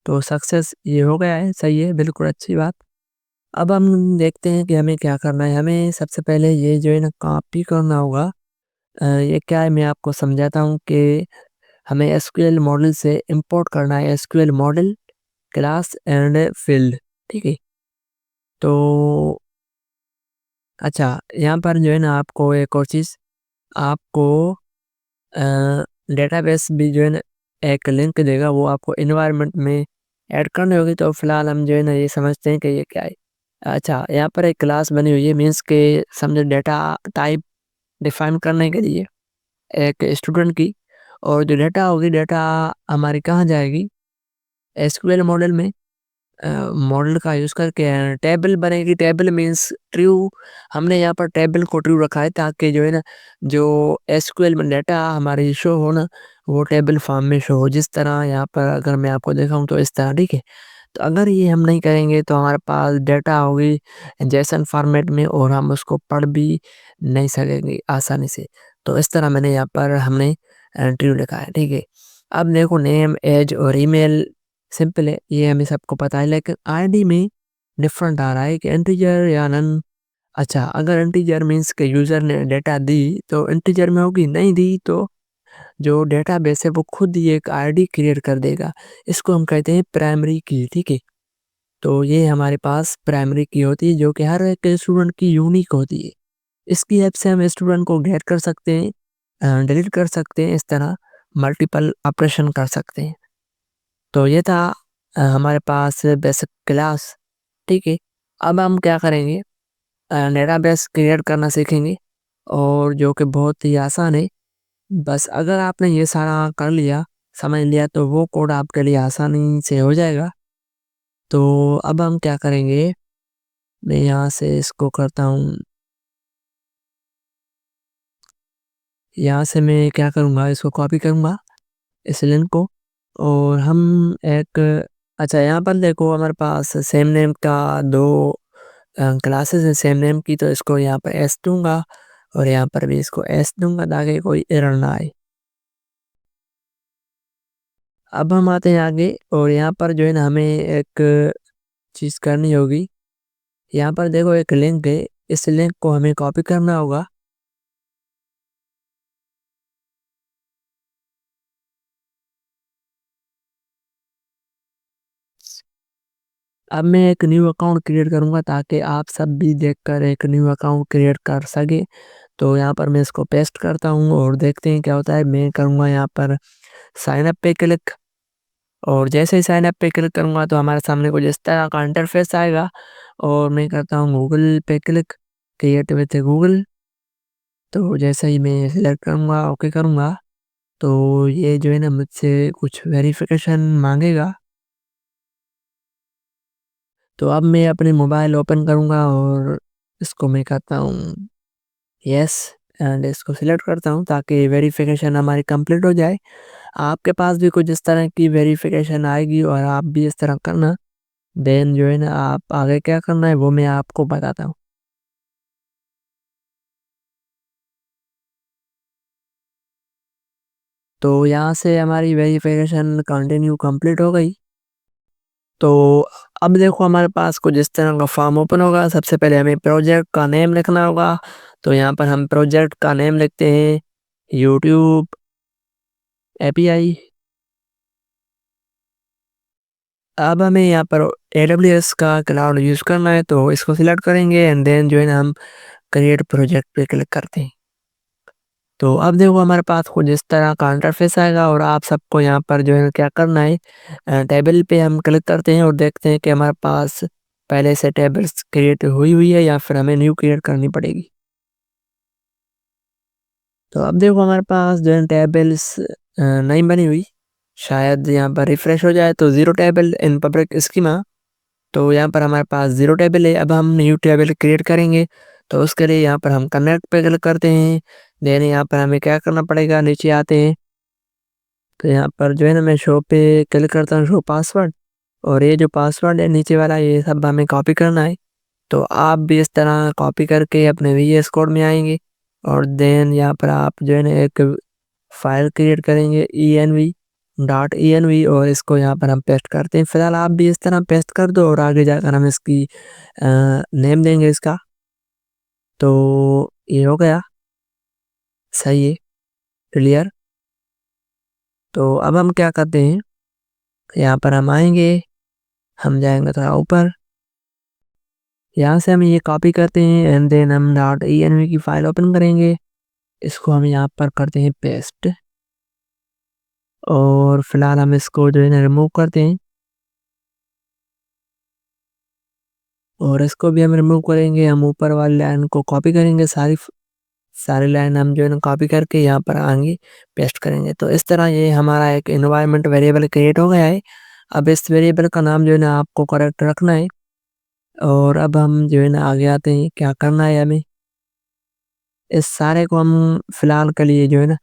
तो सक्सेस ये हो गया है, सही है, बिल्कुल अच्छी बात। अब हम देखते हैं कि हमें क्या करना है। हमें सबसे पहले ये जो है ना कॉपी करना होगा। ये क्या है मैं आपको समझाता हूँ कि हमें एसक्यूएल मॉडल से इंपोर्ट करना है SQL model class and field, ठीक है? तो अच्छा, यहाँ पर जो है ना आपको एक और चीज़, आपको डेटाबेस भी जो है ना एक लिंक देगा, वो आपको एनवायरनमेंट में ऐड करनी होगी। तो फिलहाल हम जो है ना ये समझते हैं कि ये क्या है। अच्छा, यहाँ पर एक क्लास बनी हुई है, मीन्स के समझो डेटा टाइप डिफाइन करने के लिए एक स्टूडेंट की। और जो डेटा होगी, डेटा हमारी कहाँ जाएगी, एसक्यूएल मॉडल में। मॉडल का यूज़ करके टेबल बनेगी। Table means true. हमने यहाँ पर टेबल को ट्रू रखा है ताकि जो है ना जो एसक्यूएल में डेटा हमारी शो हो ना, वो टेबल फॉर्म में शो हो। जिस तरह यहाँ पर अगर मैं आपको दिखाऊँ तो इस तरह, ठीक है? तो अगर ये हम नहीं करेंगे तो हमारे पास डेटा होगी जेसन फॉर्मेट में और हम उसको पढ़ भी नहीं सकेंगे आसानी से। तो इस तरह मैंने यहाँ पर हमने ट्रू लिखा है, ठीक है? अब देखो नेम, एज और ईमेल सिंपल है, ये हमें सबको पता है, लेकिन आईडी में डिफरेंट आ रहा है कि इंटीजर या नन। अच्छा, अगर इंटीजर मीन्स के यूज़र ने डेटा दी तो इंटीजर में होगी, नहीं दी तो जो डेटाबेस है वो खुद ही एक आईडी क्रिएट कर देगा। इसको हम कहते हैं प्राइमरी की, ठीक है? तो ये हमारे पास प्राइमरी की होती है जो कि हर एक स्टूडेंट की यूनिक होती है। इसकी हेल्प से हम स्टूडेंट को गेट कर सकते हैं, डिलीट कर सकते हैं, इस तरह मल्टीपल ऑपरेशन कर सकते हैं। तो ये था हमारे पास बेसिक क्लास, ठीक है? अब हम क्या करेंगे, डेटाबेस क्रिएट करना सीखेंगे और जो कि बहुत ही आसान है। बस अगर आपने ये सारा कर लिया, समझ लिया, तो वो कोड आपके लिए आसानी से हो जाएगा। तो अब हम क्या करेंगे, मैं यहाँ से इसको करता हूँ, यहाँ से मैं क्या करूँगा, इसको कॉपी करूँगा इस लिंक को और हम एक अच्छा यहाँ पर देखो हमारे पास सेम नेम का 2 क्लासेस हैं सेम नेम की, तो इसको यहाँ पर एस दूँगा और यहाँ पर भी इसको एस दूंगा ताकि कोई एरर ना आए। अब हम आते हैं आगे और यहाँ पर जो है ना हमें एक चीज़ करनी होगी। यहाँ पर देखो एक लिंक है, इस लिंक को हमें कॉपी करना होगा। अब मैं एक न्यू अकाउंट क्रिएट करूँगा ताकि आप सब भी देखकर एक न्यू अकाउंट क्रिएट कर सके। तो यहाँ पर मैं इसको पेस्ट करता हूँ और देखते हैं क्या होता है। मैं करूँगा यहाँ पर साइन अप पे क्लिक और जैसे ही साइन अप पे क्लिक करूँगा तो हमारे सामने कुछ इस तरह का इंटरफेस आएगा और मैं करता हूँ गूगल पे क्लिक, क्रिएट विथ गूगल। तो जैसे ही मैं सिलेक्ट करूँगा, ओके करूँगा, तो ये जो है ना मुझसे कुछ वेरिफिकेशन मांगेगा। तो अब मैं अपने मोबाइल ओपन करूँगा और इसको मैं करता हूँ यस एंड इसको सिलेक्ट करता हूँ ताकि वेरिफिकेशन हमारी कंप्लीट हो जाए। आपके पास भी कुछ इस तरह की वेरिफिकेशन आएगी और आप भी इस तरह करना। देन जो है ना आप आगे क्या करना है वो मैं आपको बताता हूँ। तो यहाँ से हमारी वेरिफिकेशन कंटिन्यू कंप्लीट हो गई। तो अब देखो हमारे पास कुछ इस तरह का फॉर्म ओपन होगा। सबसे पहले हमें प्रोजेक्ट का नेम लिखना होगा। तो यहाँ पर हम प्रोजेक्ट का नेम लिखते हैं यूट्यूब एपीआई। अब हमें यहाँ पर AWS का क्लाउड यूज़ करना है तो इसको सिलेक्ट करेंगे एंड देन जो है ना हम क्रिएट प्रोजेक्ट पे क्लिक करते हैं। तो अब देखो हमारे पास कुछ इस तरह का इंटरफेस आएगा और आप सबको यहाँ पर जो है क्या करना है, टेबल पे हम क्लिक करते हैं और देखते हैं कि हमारे पास पहले से टेबल्स क्रिएट हुई है या फिर हमें न्यू क्रिएट करनी पड़ेगी। तो अब देखो हमारे पास जो है टेबल्स नहीं बनी हुई, शायद यहाँ पर रिफ्रेश हो जाए तो zero table in public schema. तो यहाँ पर हमारे पास ज़ीरो टेबल है। अब हम न्यू टेबल क्रिएट करेंगे तो उसके लिए यहाँ पर हम कनेक्ट पे क्लिक करते हैं। देन यहाँ पर हमें क्या करना पड़ेगा, नीचे आते हैं तो यहाँ पर जो है ना मैं शो पे क्लिक करता हूँ, शो पासवर्ड। और ये जो पासवर्ड है नीचे वाला ये सब हमें कॉपी करना है। तो आप भी इस तरह कॉपी करके अपने VS कोड में आएंगे और देन यहाँ पर आप जो है ना एक फाइल क्रिएट करेंगे env.env और इसको यहाँ पर हम पेस्ट करते हैं। फिलहाल आप भी इस तरह पेस्ट कर दो और आगे जाकर हम इसकी नेम देंगे इसका। तो ये हो गया, सही है, क्लियर। तो अब हम क्या करते हैं, यहाँ पर हम आएंगे, हम जाएंगे थोड़ा ऊपर, यहाँ से हम ये कॉपी करते हैं एंड देन हम .env की फाइल ओपन करेंगे। इसको हम यहाँ पर करते हैं पेस्ट और फिलहाल हम इसको जो है ना रिमूव करते हैं और इसको भी हम रिमूव करेंगे। हम ऊपर वाली लाइन को कॉपी करेंगे, सारी लाइन हम जो है ना कॉपी करके यहाँ पर आगे पेस्ट करेंगे। तो इस तरह ये हमारा एक एनवायरनमेंट वेरिएबल क्रिएट हो गया है। अब इस वेरिएबल का नाम जो है ना आपको करेक्ट रखना है और अब हम जो है ना आगे आते हैं, क्या करना है हमें, इस सारे को हम फिलहाल के लिए जो है ना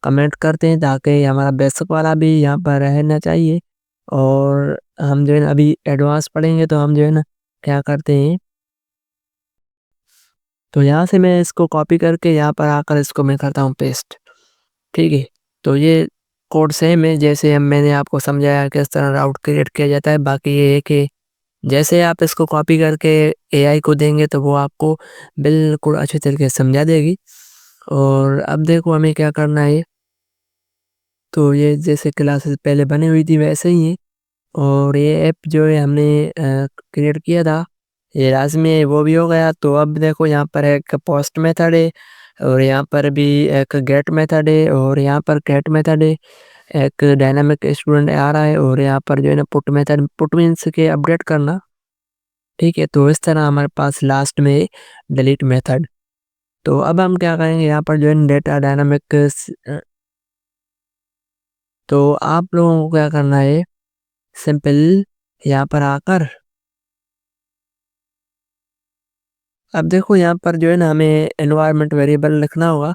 कमेंट करते हैं ताकि हमारा बेसिक वाला भी यहाँ पर रहना चाहिए। और हम जो है ना अभी एडवांस पढ़ेंगे तो हम जो है ना क्या करते हैं, तो यहाँ से मैं इसको कॉपी करके यहाँ पर आकर इसको मैं करता हूँ पेस्ट। ठीक है, तो ये कोड सेम है जैसे हम मैंने आपको समझाया किस तरह राउट क्रिएट किया जाता है। बाकी ये है कि जैसे आप इसको कॉपी करके AI को देंगे तो वो आपको बिल्कुल अच्छे तरीके से समझा देगी। और अब देखो हमें क्या करना है, तो ये जैसे क्लासेस पहले बनी हुई थी वैसे ही है और ये ऐप जो है हमने क्रिएट किया था, ये लाज़मी है, वो भी हो गया। तो अब देखो यहाँ पर एक पोस्ट मेथड है और यहाँ पर भी एक गेट मेथड है और यहाँ पर गेट मेथड है, एक डायनामिक स्टूडेंट आ रहा है और यहाँ पर जो है ना पुट मेथड, पुट मीन्स के अपडेट करना। ठीक है, तो इस तरह हमारे पास लास्ट में डिलीट मेथड। तो अब हम क्या करेंगे, यहाँ पर जो है डेटा डायनामिक, तो आप लोगों को क्या करना है, सिंपल यहाँ पर आकर अब देखो यहाँ पर जो है ना हमें एनवायरनमेंट वेरिएबल लिखना होगा।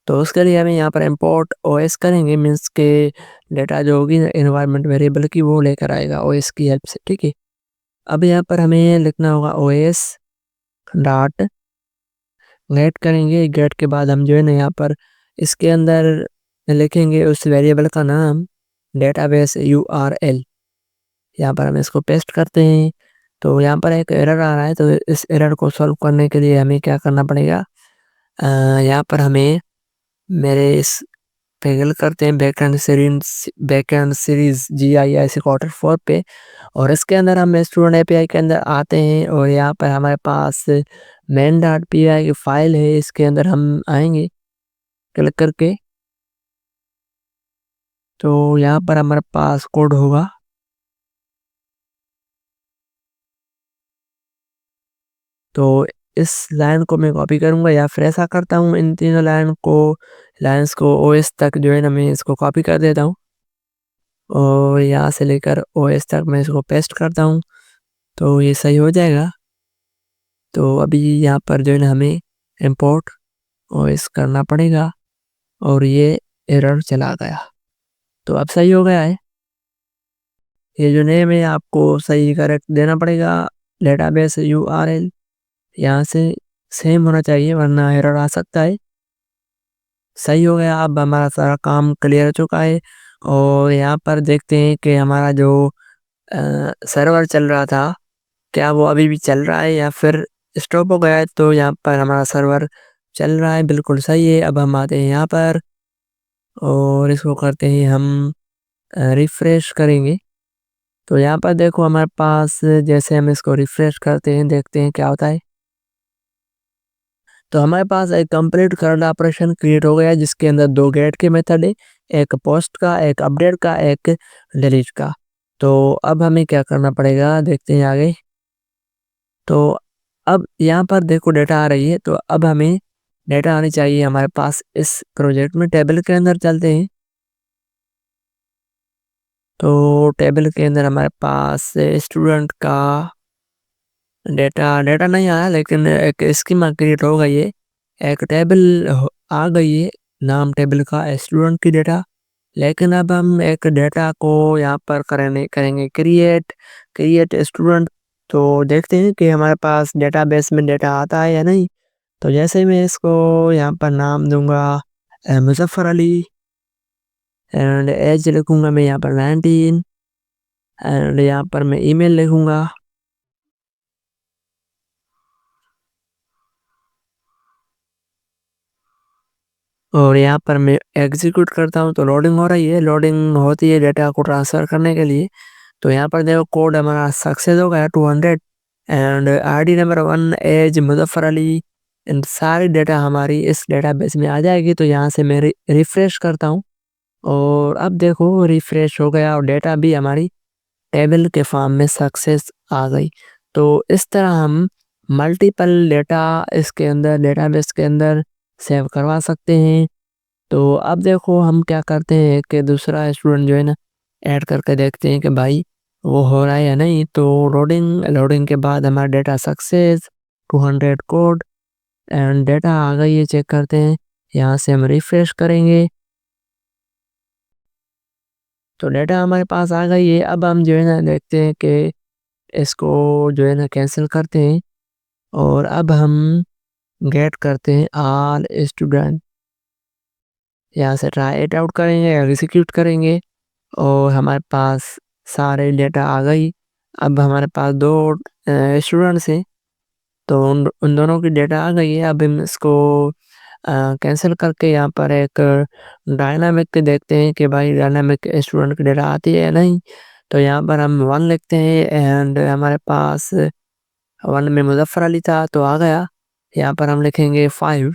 तो उसके लिए हमें यहाँ पर इंपोर्ट OS करेंगे, मीन्स के डेटा जो होगी एनवायरनमेंट वेरिएबल की वो लेकर आएगा OS की हेल्प से। ठीक है, अब यहाँ पर हमें लिखना होगा OS डॉट गेट करेंगे। गेट के बाद हम जो है ना यहाँ पर इसके अंदर लिखेंगे उस वेरिएबल का नाम डेटाबेस URL। यहाँ पर हम इसको पेस्ट करते हैं। तो यहाँ पर एक एरर आ रहा है, तो इस एरर को सॉल्व करने के लिए हमें क्या करना पड़ेगा, यहाँ पर हमें मेरे इस पे क्लिक करते हैं बैकएंड सीरीज GIS क्वार्टर 4 पे, और इसके अंदर हम स्टूडेंट API के अंदर आते हैं और यहाँ पर हमारे पास main.py की फाइल है। इसके अंदर हम आएंगे क्लिक करके, तो यहाँ पर हमारे पास कोड होगा। तो इस लाइन को मैं कॉपी करूँगा या फिर ऐसा करता हूँ, इन तीनों लाइन्स को OS तक जो है ना मैं इसको कॉपी कर देता हूँ और यहाँ से लेकर OS तक मैं इसको पेस्ट करता हूँ, तो ये सही हो जाएगा। तो अभी यहाँ पर जो है ना हमें इंपोर्ट OS करना पड़ेगा और ये एरर चला गया, तो अब सही हो गया है। ये जो नेम है आपको सही करेक्ट देना पड़ेगा। डेटाबेस URL यहाँ से सेम होना चाहिए वरना एरर आ सकता है। सही हो गया, अब हमारा सारा काम क्लियर हो चुका है और यहाँ पर देखते हैं कि हमारा जो सर्वर चल रहा था क्या वो अभी भी चल रहा है या फिर स्टॉप हो गया है। तो यहाँ पर हमारा सर्वर चल रहा है, बिल्कुल सही है। अब हम आते हैं यहाँ पर और इसको करते हैं हम रिफ्रेश करेंगे। तो यहाँ पर देखो हमारे पास जैसे हम इसको रिफ्रेश करते हैं देखते हैं क्या होता है। तो हमारे पास एक कंप्लीट करंट ऑपरेशन क्रिएट हो गया जिसके अंदर 2 गेट के मेथड है, एक पोस्ट का, एक अपडेट का, एक डिलीट का। तो अब हमें क्या करना पड़ेगा देखते हैं आगे। तो अब यहाँ पर देखो डेटा आ रही है, तो अब हमें डेटा आनी चाहिए हमारे पास इस प्रोजेक्ट में। टेबल के अंदर चलते हैं, तो टेबल के अंदर हमारे पास स्टूडेंट का डेटा नहीं आया लेकिन एक स्कीमा क्रिएट हो गई है, एक टेबल आ गई है नाम टेबल का स्टूडेंट की डेटा। लेकिन अब हम एक डेटा को यहाँ पर करेंगे क्रिएट स्टूडेंट। तो देखते हैं कि हमारे पास डेटाबेस में डेटा आता है या नहीं। तो जैसे ही मैं इसको यहाँ पर नाम दूंगा मुजफ्फर अली एंड एज लिखूंगा मैं यहाँ पर 19 एंड यहाँ पर मैं ईमेल लिखूंगा और यहाँ पर मैं एग्जीक्यूट करता हूँ। तो लोडिंग हो रही है, लोडिंग होती है डेटा को ट्रांसफ़र करने के लिए। तो यहाँ पर देखो कोड हमारा सक्सेस हो गया 200 and ID number 1 as Muzaffar Ali and सारी डेटा हमारी इस डेटाबेस में आ जाएगी। तो यहाँ से मैं रिफ्रेश करता हूँ और अब देखो रिफ्रेश हो गया और डेटा भी हमारी टेबल के फॉर्म में सक्सेस आ गई। तो इस तरह हम मल्टीपल डेटा इसके अंदर डेटाबेस के अंदर सेव करवा सकते हैं। तो अब देखो हम क्या करते हैं कि दूसरा स्टूडेंट जो है ना ऐड करके देखते हैं कि भाई वो हो रहा है या नहीं। तो लोडिंग के बाद हमारा data success 200 code and data आ गई है, चेक करते हैं। यहाँ से हम रिफ्रेश करेंगे तो डेटा हमारे पास आ गई है। अब हम जो है ना देखते हैं कि इसको जो है ना कैंसिल करते हैं और अब हम गेट करते हैं ऑल स्टूडेंट। यहाँ से ट्राई इट आउट करेंगे, एग्जीक्यूट करेंगे और हमारे पास सारे डेटा आ गई। अब हमारे पास 2 स्टूडेंट्स हैं, तो उन दोनों की डेटा आ गई है। अब हम इसको कैंसिल करके यहाँ पर एक डायनामिक के देखते हैं कि भाई डायनामिक स्टूडेंट की डेटा आती है या नहीं। तो यहाँ पर हम 1 लिखते हैं एंड हमारे पास 1 में मुजफ्फर अली था तो आ गया। यहाँ पर हम लिखेंगे 5,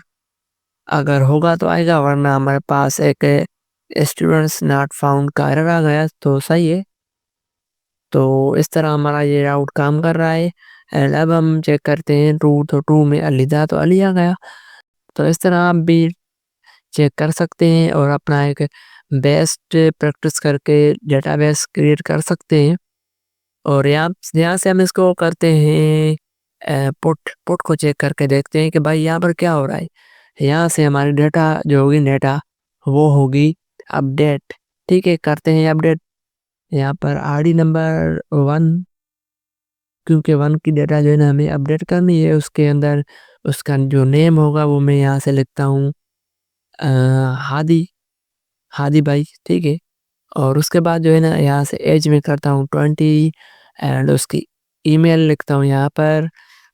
अगर होगा तो आएगा वरना हमारे पास एक स्टूडेंट्स नॉट फाउंड का एरर आ गया, तो सही है। तो इस तरह हमारा ये राउट काम कर रहा है एंड अब हम चेक करते हैं 2, तो 2 में अली था तो अली आ गया। तो इस तरह आप भी चेक कर सकते हैं और अपना एक बेस्ट प्रैक्टिस करके डेटाबेस क्रिएट कर सकते हैं। और यहाँ से हम इसको करते हैं पुट को चेक करके देखते हैं कि भाई यहाँ पर क्या हो रहा है। यहाँ से हमारी डेटा जो होगी डेटा वो होगी अपडेट। ठीक है, करते हैं अपडेट। यहाँ पर ID नंबर 1 क्योंकि 1 की डेटा जो है ना हमें अपडेट करनी है, उसके अंदर उसका जो नेम होगा वो मैं यहाँ से लिखता हूँ अ, हादी हादी भाई, ठीक है? और उसके बाद जो है ना यहाँ से ऐज में करता हूँ 20 एंड उसकी ईमेल लिखता हूँ यहाँ पर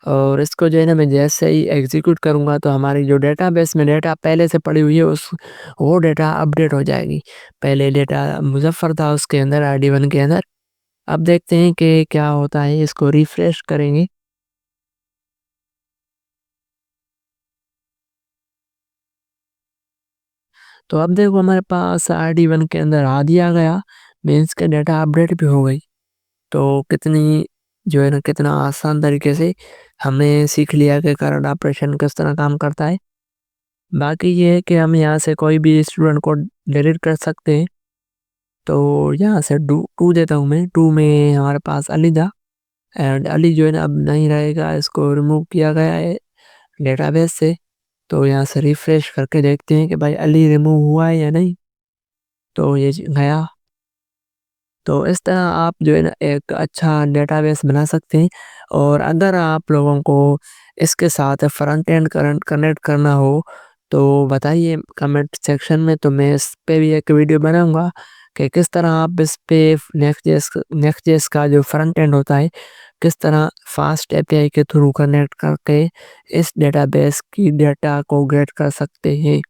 और इसको जो है ना मैं जैसे ही एग्ज़ीक्यूट करूँगा तो हमारी जो डेटाबेस में डेटा पहले से पड़ी हुई है उस वो डेटा अपडेट हो जाएगी। पहले डेटा मुज़फ़्फ़र था उसके अंदर आईडी 1 के अंदर। अब देखते हैं कि क्या होता है, इसको रिफ्रेश करेंगे। तो अब देखो हमारे पास आईडी 1 के अंदर आदि आ गया, मीन्स के डेटा अपडेट भी हो गई। तो कितनी जो है ना कितना आसान तरीके से हमने सीख लिया कि करंट ऑपरेशन किस तरह काम करता है। बाकी ये है कि हम यहाँ से कोई भी स्टूडेंट को डिलीट कर सकते हैं। तो यहाँ से डू 2 देता हूँ मैं, 2 में हमारे पास अली था एंड अली जो है ना अब नहीं रहेगा, इसको रिमूव किया गया है डेटाबेस से। तो यहाँ से रिफ्रेश करके देखते हैं कि भाई अली रिमूव हुआ है या नहीं। तो ये गया। तो इस तरह आप जो है ना एक अच्छा डेटाबेस बना सकते हैं और अगर आप लोगों को इसके साथ फ्रंट एंड करंट कनेक्ट करना हो तो बताइए कमेंट सेक्शन में, तो मैं इस पे भी एक वीडियो बनाऊंगा कि किस तरह आप इस पे नेक्स्ट जेएस का जो फ्रंट एंड होता है किस तरह फास्ट एपीआई के थ्रू कनेक्ट करके इस डेटाबेस की डेटा को गेट कर सकते हैं।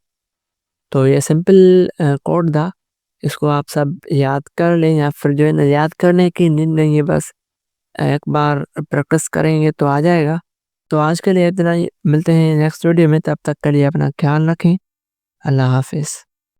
तो ये सिंपल कोड था, इसको आप सब याद कर लें या फिर जो है ना याद करने की नीड नहीं है, बस एक बार प्रैक्टिस करेंगे तो आ जाएगा। तो आज के लिए इतना ही, मिलते हैं नेक्स्ट वीडियो में, तब तक के लिए अपना ख्याल रखें। अल्लाह हाफ़िज़।